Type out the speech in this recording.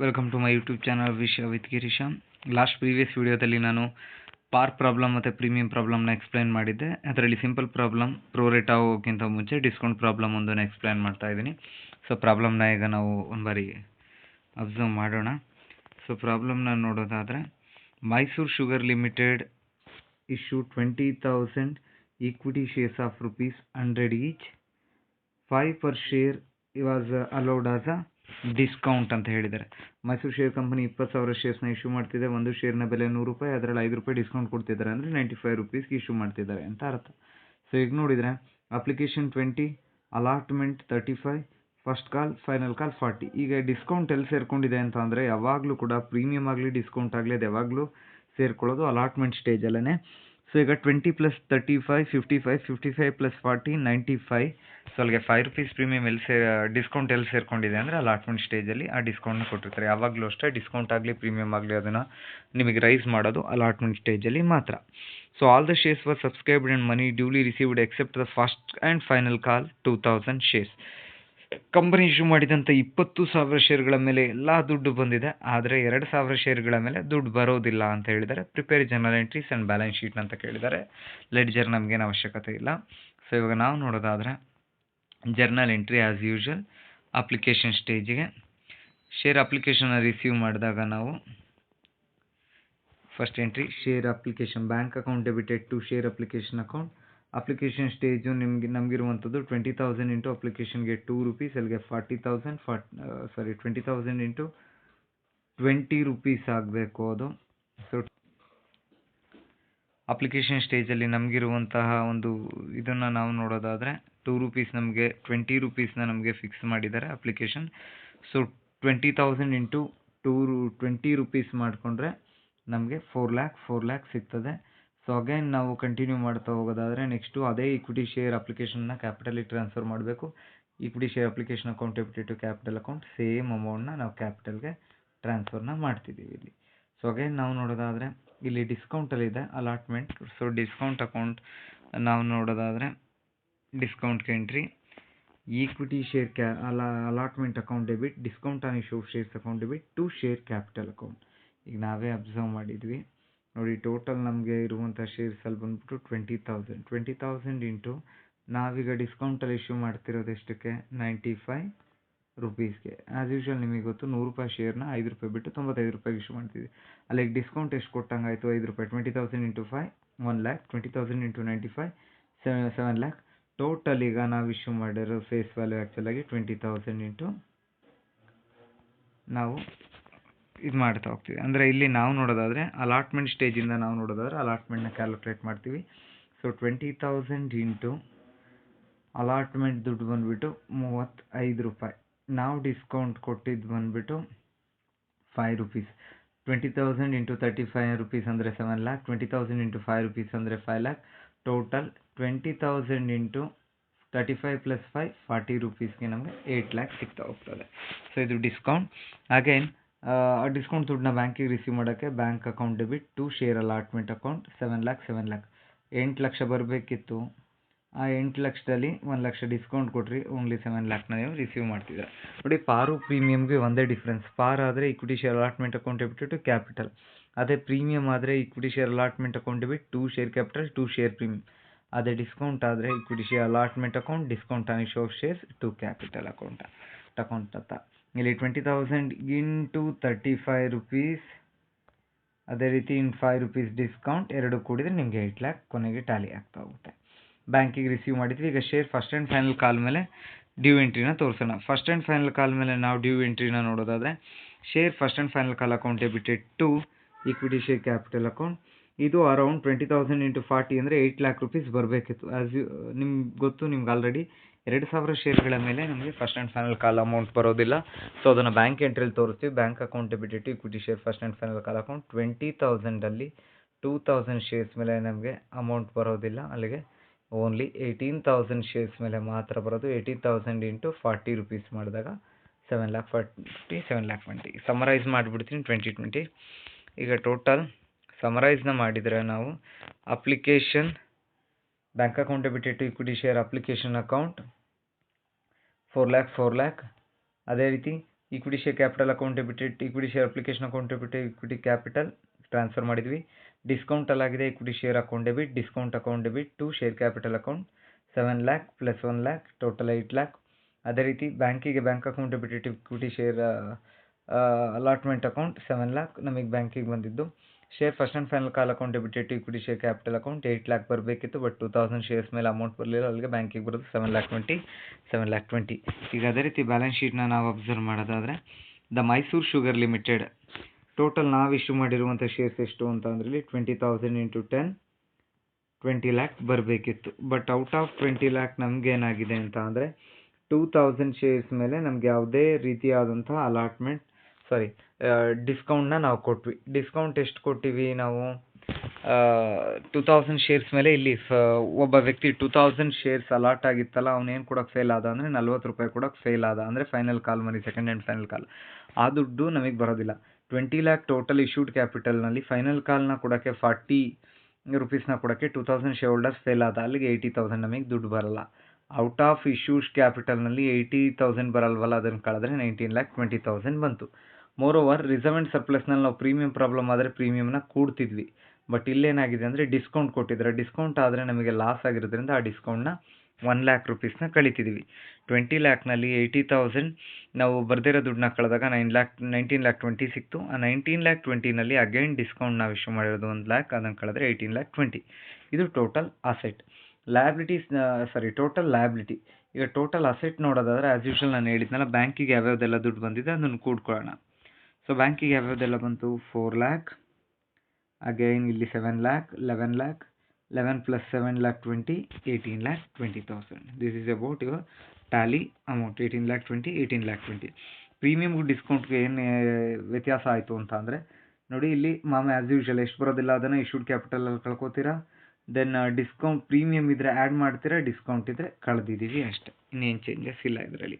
Welcome to my YouTube channel wish with Girish. Previous ವಿಡಿಯೋದಲ್ಲಿ ನಾನು ಪಾರ್ ಪ್ರಾಬ್ಲಮ್ ಮತ್ತು ಪ್ರೀಮಿಯಂ ಪ್ರಾಬ್ಲಮ್ನ ಎಕ್ಸ್ಪ್ಲೈನ್ ಮಾಡಿದ್ದೆ. ಅದರಲ್ಲಿ ಸಿಂಪಲ್ ಪ್ರಾಬ್ಲಮ್ ಪ್ರೋರೇಟ್ ಆಗೋಕ್ಕಿಂತ ಮುಂಚೆ ಡಿಸ್ಕೌಂಟ್ ಪ್ರಾಬ್ಲಮ್ ಒಂದನ್ನು ಎಕ್ಸ್ಪ್ಲೈನ್ ಮಾಡ್ತಾ ಇದ್ದೀನಿ. ಸೊ ಪ್ರಾಬ್ಲಮ್ನ ಈಗ ನಾವು ಒಂದು ಬಾರಿ ಅಬ್ಸರ್ವ್ ಮಾಡೋಣ. ಸೊ ಪ್ರಾಬ್ಲಮ್ನ ನೋಡೋದಾದರೆ, Mysuru sugar limited issue 20,000 equity shares of ₹100 each. 5 per share was allowed as a discount ಅಂತ ಹೇಳಿದ್ದಾರೆ. ಮೈಸೂರು ಶೇರ್ ಕಂಪನಿ 20,000 ಶೇರ್ಸ್ನ ಇಶ್ಯೂ ಮಾಡ್ತಿದೆ. ಒಂದು ಶೇರ್ನ ಬೆಲೆ ₹100, ಅದರಲ್ಲಿ ₹5 ಡಿಸ್ಕೌಂಟ್ ಕೊಡ್ತಿದ್ದಾರೆ, ಅಂದರೆ ₹95 ಇಶ್ಯೂ ಮಾಡ್ತಿದ್ದಾರೆ ಅಂತ ಅರ್ಥ. ಸೊ ಈಗ ನೋಡಿದರೆ application 20, allotment 35, first call, final call 40. ಈಗ ಡಿಸ್ಕೌಂಟ್ ಎಲ್ಲಿ ಸೇರ್ಕೊಂಡಿದೆ ಅಂತ ಅಂದರೆ, ಯಾವಾಗಲೂ ಕೂಡ ಪ್ರೀಮಿಯಮ್ ಆಗಲಿ ಡಿಸ್ಕೌಂಟ್ ಆಗಲಿ ಅದು ಯಾವಾಗಲೂ ಸೇರ್ಕೊಳ್ಳೋದು ಅಲಾಟ್ಮೆಂಟ್ ಸ್ಟೇಜಲ್ಲೇ. ಸೊ ಈಗ 20 + 35 55, 55 + 40 95. ಸೊ ಅಲ್ಲಿಗೆ ₹5 ಪ್ರೀಮಿಯಮ್ ಡಿಸ್ಕೌಂಟ್ ಎಲ್ಲಿ ಸೇರ್ಕೊಂಡಿದೆ ಅಂದರೆ ಅಲಾಟ್ಮೆಂಟ್ ಸ್ಟೇಜಲ್ಲಿ ಆ ಡಿಸ್ಕೌಂಟ್ನ ಕೊಟ್ಟಿರ್ತಾರೆ. ಯಾವಾಗಲೂ ಅಷ್ಟೇ ಡಿಸ್ಕೌಂಟ್ ಆಗಲಿ ಪ್ರೀಮಿಯಮ್ ಆಗಲಿ ಅದನ್ನು ನಿಮಗೆ ರೈಸ್ ಮಾಡೋದು ಅಲಾಟ್ಮೆಂಟ್ ಸ್ಟೇಜಲ್ಲಿ ಮಾತ್ರ. So all the shares were subscribed and money duly received except the first and final call 2,000 shares. Company issue ಮಾಡಿದಂಥ 20,000 ಶೇರ್ಗಳ ಮೇಲೆ ಎಲ್ಲ ದುಡ್ಡು ಬಂದಿದೆ, ಆದರೆ 2,000 ಶೇರ್ಗಳ ಮೇಲೆ ದುಡ್ಡು ಬರೋದಿಲ್ಲ ಅಂತ ಹೇಳಿದ್ದಾರೆ. Prepare journal entries and balance sheet ಅಂತ ಕೇಳಿದ್ದಾರೆ. ಲೆಡ್ಜರ್ ನಮಗೇನು ಅವಶ್ಯಕತೆ ಇಲ್ಲ. ಸೊ ಇವಾಗ ನಾವು ನೋಡೋದಾದರೆ journal entry as usual application ಸ್ಟೇಜಿಗೆ ಶೇರ್ ಅಪ್ಲಿಕೇಶನ್ನ ರಿಸೀವ್ ಮಾಡಿದಾಗ ನಾವು first entry share application bank account debited to share application account. Application stage ನಮಗಿರುವಂಥದ್ದು 20,000 ಇಂಟು ಅಪ್ಲಿಕೇಶನ್ಗೆ ₹2, ಅಲ್ಲಿಗೆ 40,000 20,000 ಇಂಟು ₹20 ಆಗಬೇಕು ಅದು. ಸೊ ಅಪ್ಲಿಕೇಶನ್ ಸ್ಟೇಜಲ್ಲಿ ನಮಗಿರುವಂತಹ ಒಂದು ಇದನ್ನು ನಾವು ನೋಡೋದಾದರೆ ₹2 ನಮಗೆ ₹20 ನಮಗೆ ಫಿಕ್ಸ್ ಮಾಡಿದ್ದಾರೆ ಅಪ್ಲಿಕೇಶನ್. ಸೊ 20,000 ಇಂಟು ₹20 ಮಾಡಿಕೊಂಡ್ರೆ ನಮಗೆ 4 lakh ಸಿಗ್ತದೆ. ಸೊ ಅಗೈನ್ ನಾವು ಕಂಟಿನ್ಯೂ ಮಾಡ್ತಾ ಹೋಗೋದಾದರೆ ನೆಕ್ಸ್ಟು ಅದೇ ಈಕ್ವಿಟಿ ಶೇರ್ ಅಪ್ಲಿಕೇಶನ್ನ ಕ್ಯಾಪಿಟಲಿಗೆ ಟ್ರಾನ್ಸ್ಫರ್ ಮಾಡಬೇಕು. Equity share application account debited to capital account, same ಅಮೌಂಟ್ನ ನಾವು ಕ್ಯಾಪಿಟಲ್ಗೆ ಟ್ರಾನ್ಸ್ಫರ್ನ ಮಾಡ್ತಿದ್ದೀವಿ ಇಲ್ಲಿ. ಸೊ ಅಗೈನ್ ನಾವು ನೋಡೋದಾದರೆ ಇಲ್ಲಿ ಡಿಸ್ಕೌಂಟಲ್ಲಿದೆ ಅಲಾಟ್ಮೆಂಟ್. ಸೊ ಡಿಸ್ಕೌಂಟ್ ಅಕೌಂಟ್ ನಾವು ನೋಡೋದಾದರೆ ಡಿಸ್ಕೌಂಟ್ಗೆ entry equity share allotment account debit discount on issue shares account debit to share capital account. ಈಗ ನಾವೇ ಅಬ್ಸರ್ವ್ ಮಾಡಿದ್ವಿ ನೋಡಿ, ಟೋಟಲ್ ನಮಗೆ ಇರುವಂಥ ಶೇರ್ಸಲ್ಲಿ ಬಂದ್ಬಿಟ್ಟು 20,000 ಇಂಟು ನಾವೀಗ ಡಿಸ್ಕೌಂಟಲ್ಲಿ ಇಶ್ಯೂ ಮಾಡ್ತಿರೋದು ಎಷ್ಟಕ್ಕೆ ₹95ಗೆ. ಆ್ಯಸ್ ಯೂಶುವಲ್ ನಿಮಗೆ ಗೊತ್ತು, ₹100 ಶೇರ್ನ ₹5 ಬಿಟ್ಟು ₹95 ಇಶ್ಯೂ ಮಾಡ್ತೀವಿ. ಅಲ್ಲಿಗೆ ಡಿಸ್ಕೌಂಟ್ ಎಷ್ಟು ಕೊಟ್ಟಂಗಾಯಿತು? ₹5. 20,000 into 5 1 lakh, 20,000 into 95 7 lakh. Total ಈಗ ನಾವು ಇಶ್ಯೂ ಮಾಡಿರೋ ಫೇಸ್ ವ್ಯಾಲ್ಯೂ ಆ್ಯಕ್ಚುಲಾಗಿ 20,000 ಇಂಟು ನಾವು ಇದು ಮಾಡ್ತಾ ಹೋಗ್ತೀವಿ. ಅಂದರೆ ಇಲ್ಲಿ ನಾವು ನೋಡೋದಾದರೆ ಅಲಾಟ್ಮೆಂಟ್ ಸ್ಟೇಜಿಂದ ನಾವು ನೋಡೋದಾದರೆ ಅಲಾಟ್ಮೆಂಟ್ನ ಕ್ಯಾಲ್ಕುಲೇಟ್ ಮಾಡ್ತೀವಿ. ಸೊ 20,000 ಇಂಟು ಅಲಾಟ್ಮೆಂಟ್ ದುಡ್ಡು ಬಂದುಬಿಟ್ಟು ₹35. ನಾವು ಡಿಸ್ಕೌಂಟ್ ಕೊಟ್ಟಿದ್ದು ಬಂದುಬಿಟ್ಟು ₹5. 20,000 ಇಂಟು ₹35 ಅಂದರೆ 7 lakh, 20,000 ಇಂಟು ₹5 ಅಂದರೆ 5 lakh. ಟೋಟಲ್ 20,000 ಇಂಟು 35 + 5 ₹40ಗೆ ನಮಗೆ 8 lakh ಸಿಗ್ತಾ ಹೋಗ್ತದೆ. ಸೊ ಇದು ಡಿಸ್ಕೌಂಟ್. ಅಗೈನ್ ಡಿಸ್ಕೌಂಟ್ ದುಡ್ಡನ್ನ ಬ್ಯಾಂಕಿಗೆ ರಿಸೀವ್ ಮಾಡೋಕ್ಕೆ bank account debit to share allotment account 7 lakh. 8 lakh ಬರಬೇಕಿತ್ತು, ಆ 8 ಲಕ್ಷದಲ್ಲಿ 1 ಲಕ್ಷ ಡಿಸ್ಕೌಂಟ್ ಕೊಟ್ರಿ, ಓನ್ಲಿ 7 lakhನ ನೀವು ರಿಸೀವ್ ಮಾಡ್ತಿದ್ದೀರ. ನೋಡಿ, ಪಾರು ಪ್ರೀಮಿಯಮ್ಗೆ ಒಂದೇ ಡಿಫ್ರೆನ್ಸ್. ಪಾರ್ ಆದರೆ equity share allotment account debit to capital, ಅದೇ ಪ್ರೀಮಿಯಮ್ ಆದರೆ equity share allotment account debit to share capital to share premium. ಅದೇ ಡಿಸ್ಕೌಂಟ್ ಆದರೆ equity share allotment account discount on issue of shares to capital account ಅಂತ. ಇಲ್ಲಿ 20,000 into ₹35, ಅದೇ ರೀತಿ ಇನ್ನು ₹5 discount, ಎರಡು ಕೂಡಿದರೆ ನಿಮಗೆ 8 lakh ಕೊನೆಗೆ ಟ್ಯಾಲಿ ಆಗ್ತಾ ಹೋಗುತ್ತೆ. ಬ್ಯಾಂಕಿಗೆ ರಿಸೀವ್ ಮಾಡಿದ್ವಿ. ಈಗ ಶೇರ್ ಫಸ್ಟ್ ಆ್ಯಂಡ್ ಫೈನಲ್ ಕಾಲ್ ಮೇಲೆ ಡ್ಯೂ ಎಂಟ್ರಿನ ತೋರಿಸೋಣ. ಫಸ್ಟ್ ಆ್ಯಂಡ್ ಫೈನಲ್ ಕಾಲ್ ಮೇಲೆ ನಾವು ಡ್ಯೂ ಎಂಟ್ರಿನ ನೋಡೋದಾದರೆ share first and final call account debited to equity share capital account. ಇದು ಅರೌಂಡ್ 20,000 ಇಂಟು 40 ಅಂದರೆ ₹8 lakh ಬರಬೇಕಿತ್ತು. ನಿಮ್ಗೆ ಗೊತ್ತು, ನಿಮ್ಗೆ ಆಲ್ರೆಡಿ 2,000 ಶೇರ್ಗಳ ಮೇಲೆ ನಮಗೆ first and final call amount ಬರೋದಿಲ್ಲ. ಸೊ ಅದನ್ನು ಬ್ಯಾಂಕ್ ಎಂಟ್ರಿಯಲ್ಲಿ ತೋರಿಸ್ತೀವಿ. Bank account debited to equity share first and final call account 20,000ಅಲ್ಲಿ 2,000 ಶೇರ್ಸ್ ಮೇಲೆ ನಮಗೆ ಅಮೌಂಟ್ ಬರೋದಿಲ್ಲ, ಅಲ್ಲಿಗೆ ಓನ್ಲಿ 18,000 ಶೇರ್ಸ್ ಮೇಲೆ ಮಾತ್ರ ಬರೋದು. 18,000 ಇಂಟು ₹40 ಮಾಡಿದಾಗ 7 lakh 40, 7 lakh 20. ಸಮರೈಸ್ ಮಾಡಿಬಿಡ್ತೀನಿ 2020. ಈಗ ಟೋಟಲ್ ಸಮರೈಸ್ನ ಮಾಡಿದರೆ ನಾವು application bank account debited to equity share application account 4 lakh. ಅದೇ ರೀತಿ equity share capital account debited, equity share application account debited, equity capital transfer ಮಾಡಿದ್ವಿ. ಡಿಸ್ಕೌಂಟ್ ಅಲ್ಲಾಗಿದೆ equity share account debit, discount account debit to share capital account 7 lakh plus 1 lakh total 8 lakh. ಅದೇ ರೀತಿ ಬ್ಯಾಂಕಿಗೆ bank account debited equity share allotment account 7 lakh ನಮಗೆ ಬ್ಯಾಂಕಿಗೆ ಬಂದಿದ್ದು. Share first and final call account debited equity share capital account 8 lakh ಬರಬೇಕಿತ್ತು, but 2000 shares ಮೇಲೆ amount ಬರಲಿಲ್ಲ, ಅಲ್ಲಿಗೆ ಬ್ಯಾಂಕಿಗೆ ಬರೋದು 7 lakh 20. ಈಗ ಅದೇ ರೀತಿ ಬ್ಯಾಲೆನ್ಸ್ ಶೀಟ್ನ ನಾವು ಅಬ್ಸರ್ವ್ ಮಾಡೋದಾದರೆ the Mysuru sugar limited total ನಾವು ಇಶ್ಯೂ ಮಾಡಿರುವಂಥ ಶೇರ್ಸ್ ಎಷ್ಟು ಅಂತ ಅಂದ್ರೆ ಇಲ್ಲಿ 20,000 into 10 20 lakh ಬರಬೇಕಿತ್ತು. ಬಟ್ ಔಟ್ ಆಫ್ 20 lakh ನಮ್ಗೆ ಏನಾಗಿದೆ ಅಂತ ಅಂದರೆ 2000 ಶೇರ್ಸ್ ಮೇಲೆ ನಮ್ಗೆ ಯಾವುದೇ ರೀತಿಯಾದಂಥ ಡಿಸ್ಕೌಂಟ್ನ ನಾವು ಕೊಟ್ವಿ. ಡಿಸ್ಕೌಂಟ್ ಎಷ್ಟು ಕೊಟ್ಟಿವಿ ನಾವು 2000 ಶೇರ್ಸ್ ಮೇಲೆ ಇಲ್ಲಿ ಒಬ್ಬ ವ್ಯಕ್ತಿ 2000 ಶೇರ್ಸ್ ಅಲಾಟ್ ಆಗಿತ್ತಲ್ಲ, ಅವನೇನು ಕೊಡೋಕೆ ಫೇಲ್ ಆದ ಅಂದರೆ 40 ರೂಪಾಯಿ ಕೊಡೋಕೆ ಫೇಲ್ ಆದ, ಅಂದರೆ final call money, second and final ಕಾಲ್. ಆ ದುಡ್ಡು ನಮಗೆ ಬರೋದಿಲ್ಲ. 20 lakh ಟೋಟಲ್ ಇಶ್ಯೂಡ್ ಕ್ಯಾಪಿಟಲ್ನಲ್ಲಿ ಫೈನಲ್ ಕಾಲ್ನ ಕೊಡೋಕ್ಕೆ 40 ರೂಪೀಸ್ನ ಕೊಡೋಕ್ಕೆ 2000 ಶೇರ್ ಹೋಲ್ಡರ್ಸ್ ಫೇಲ್ ಆದ, ಅಲ್ಲಿಗೆ 80,000 ನಮಗೆ ದುಡ್ಡು ಬರಲ್ಲ. ಔಟ್ ಆಫ್ ಇಶ್ಯೂಸ್ ಕ್ಯಾಪಿಟಲ್ನಲ್ಲಿ 80,000 ಬರಲ್ವಲ್ಲ, ಅದನ್ನು ಕಳೆದ್ರೆ 19,20,000 ಬಂತು. ಮೋರ್ ಓವರ್ ರಿಸರ್ವ್ ಆ್ಯಂಡ್ ಸರ್ಪ್ಲಸ್ನಲ್ಲಿ ನಾವು ಪ್ರೀಮಿಯಂ ಪ್ರಾಬ್ಲಮ್ ಆದರೆ ಪ್ರೀಮಿಯಮ್ನ ಕೂಡ್ತಿದ್ವಿ. ಬಟ್ ಇಲ್ಲೇನಾಗಿದೆ ಅಂದರೆ ಡಿಸ್ಕೌಂಟ್ ಕೊಟ್ಟಿದ್ದಾರೆ. ಡಿಸ್ಕೌಂಟ್ ಆದರೆ ನಮಗೆ ಲಾಸ್ ಆಗಿರೋದ್ರಿಂದ ಆ ಡಿಸ್ಕೌಂಟ್ನ 1 lakh ರೂಪೀಸ್ನ ಕಳಿತಿದ್ವಿ. 20 lakhನಲ್ಲಿ 80,000 ನಾವು ಬರ್ದಿರೋ ದುಡ್ಡನ್ನ ಕಳೆದಾಗ 19,20,000 ಸಿಕ್ತು. ಆ 19,20,000ನಲ್ಲಿ ಅಗೈನ್ ಡಿಸ್ಕೌಂಟ್ ನಾವು ಇಶ್ಯೂ ಮಾಡಿರೋದು 1 lakh, ಅದನ್ನು ಕಳೆದ್ರೆ 18,20,000. ಇದು ಟೋಟಲ್ ಅಸೆಟ್. Total liability. ಈಗ ಟೋಟಲ್ ಅಸೆಟ್ ನೋಡೋದಾದರೆ ಆ್ಯಸ್ ಯೂಶುವಲ್ ನಾನು ಹೇಳಿದ್ನಲ್ಲ, ಬ್ಯಾಂಕಿಗೆ ಯಾವ್ಯಾವುದೆಲ್ಲ ದುಡ್ಡು ಬಂದಿದೆ ಅದನ್ನು ಕೂಡ್ಕೊಳ್ಳೋಣ. ಸೊ ಬ್ಯಾಂಕಿಗೆ ಯಾವ್ಯಾವುದೆಲ್ಲ ಬಂತು 4 lakh, ಅಗೈನ್ ಇಲ್ಲಿ 7 lakh, 11 lakh, 11 plus 7 lakh 20, 18,20,000. This is about your tally amount 18,20,000, 18,20,000. ಪ್ರೀಮಿಯಮ್ಗೂ ಡಿಸ್ಕೌಂಟ್ಗೆ ಏನು ವ್ಯತ್ಯಾಸ ಆಯಿತು ಅಂತ ಅಂದರೆ ನೋಡಿ, ಇಲ್ಲಿ ಆ್ಯಸ್ ಯೂಶುವಲ್ ಎಷ್ಟು ಬರೋದಿಲ್ಲ ಅದನ್ನು ಇಶ್ಯೂಡ್ ಕ್ಯಾಪಿಟಲಲ್ಲಿ ಕಳ್ಕೊತೀರಾ. ದೆನ್ ಡಿಸ್ಕೌಂಟ್ ಪ್ರೀಮಿಯಮ್ ಇದ್ದರೆ ಆ್ಯಡ್ ಮಾಡ್ತೀರಾ, ಡಿಸ್ಕೌಂಟ್ ಇದ್ದರೆ ಕಳೆದಿದ್ದೀವಿ ಅಷ್ಟೇ, ಇನ್ನೇನು ಚೇಂಜಸ್ ಇಲ್ಲ ಇದರಲ್ಲಿ.